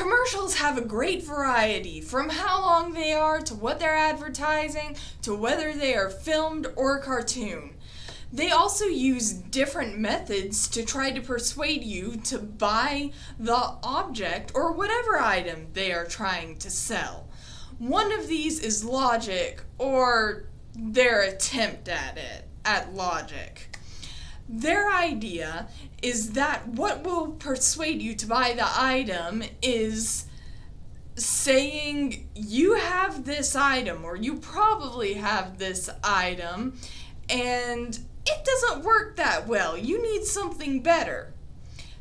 Commercials have a great variety, from how long they are to what they're advertising to whether they are filmed or cartoon. They also use different methods to try to persuade you to buy the object or whatever item they are trying to sell. One of these is logic, or their attempt at logic. Their idea is that what will persuade you to buy the item is saying you have this item, or you probably have this item, and it doesn't work that well. You need something better.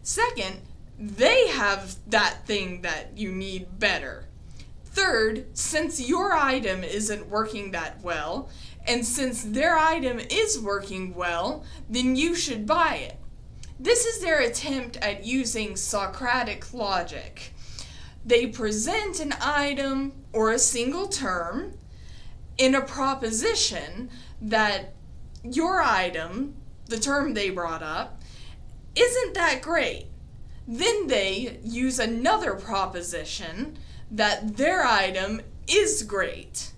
Second, they have that thing that you need better. Third, since your item isn't working that well, and since their item is working well, then you should buy it. This is their attempt at using Socratic logic. They present an item or a single term in a proposition that your item, the term they brought up, isn't that great. Then they use another proposition that their item is great.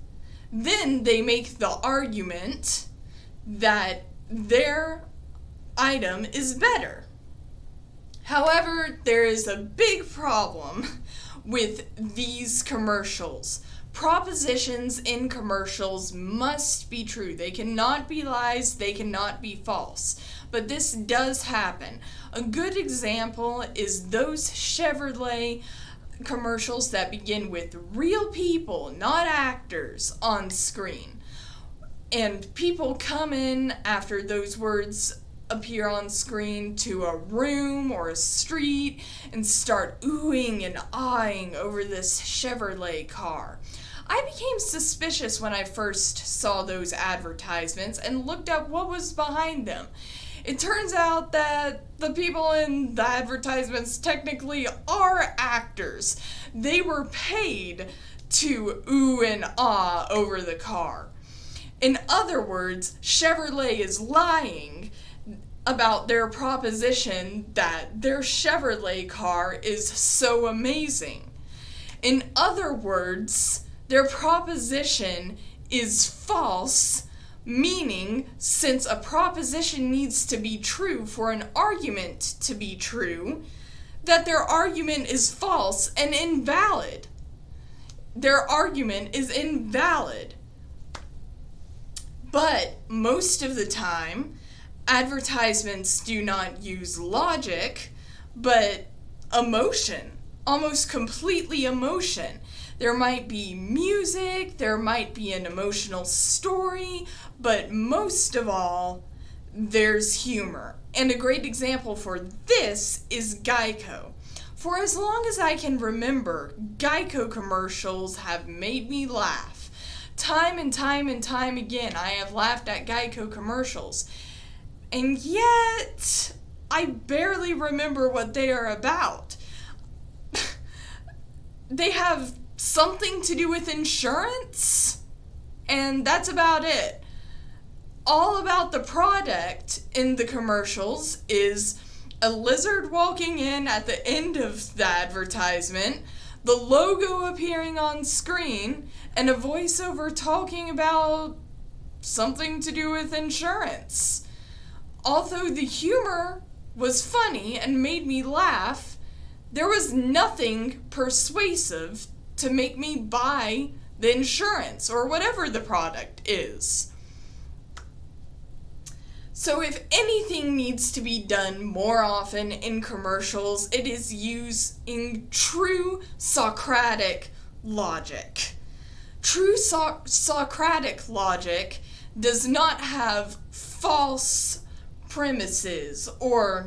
Then they make the argument that their item is better. However, there is a big problem with these commercials. Propositions in commercials must be true. They cannot be lies, they cannot be false. But this does happen. A good example is those Chevrolet commercials that begin with real people, not actors, on screen. And people come in after those words appear on screen to a room or a street and start oohing and aahing over this Chevrolet car. I became suspicious when I first saw those advertisements and looked up what was behind them. It turns out that the people in the advertisements technically are actors. They were paid to ooh and ah over the car. In other words, Chevrolet is lying about their proposition that their Chevrolet car is so amazing. In other words, their proposition is false, meaning since a proposition needs to be true for an argument to be true, that their argument is false and invalid. Their argument is invalid. But most of the time, advertisements do not use logic, but emotion, almost completely emotion. There might be music, there might be an emotional story, but most of all, there's humor. And a great example for this is Geico. For as long as I can remember, Geico commercials have made me laugh. Time and time and time again, I have laughed at Geico commercials. And yet, I barely remember what they are about. They have something to do with insurance, and that's about it. All about the product in the commercials is a lizard walking in at the end of the advertisement, the logo appearing on screen, and a voiceover talking about something to do with insurance. Although the humor was funny and made me laugh, there was nothing persuasive to make me buy the insurance or whatever the product is. So if anything needs to be done more often in commercials, it is using true Socratic logic. True Socratic logic does not have false premises or,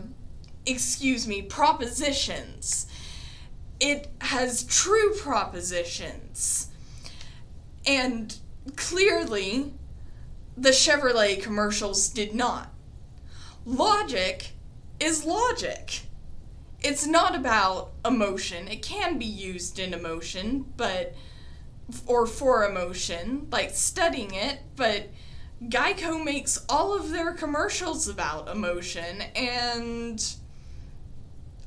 propositions. It has true propositions. And clearly, the Chevrolet commercials did not. Logic is logic. It's not about emotion. It can be used in emotion, or for emotion, like studying it, but Geico makes all of their commercials about emotion, and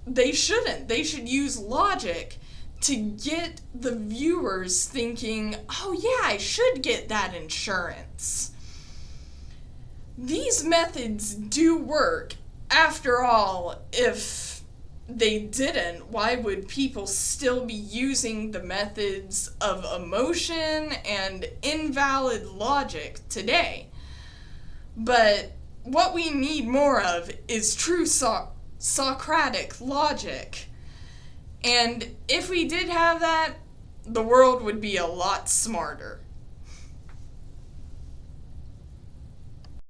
they shouldn't. They should use logic to get the viewers thinking, oh yeah, I should get that insurance. These methods do work. After all, if they didn't, why would people still be using the methods of emotion and invalid logic today? But what we need more of is true Socratic logic. And if we did have that, the world would be a lot smarter.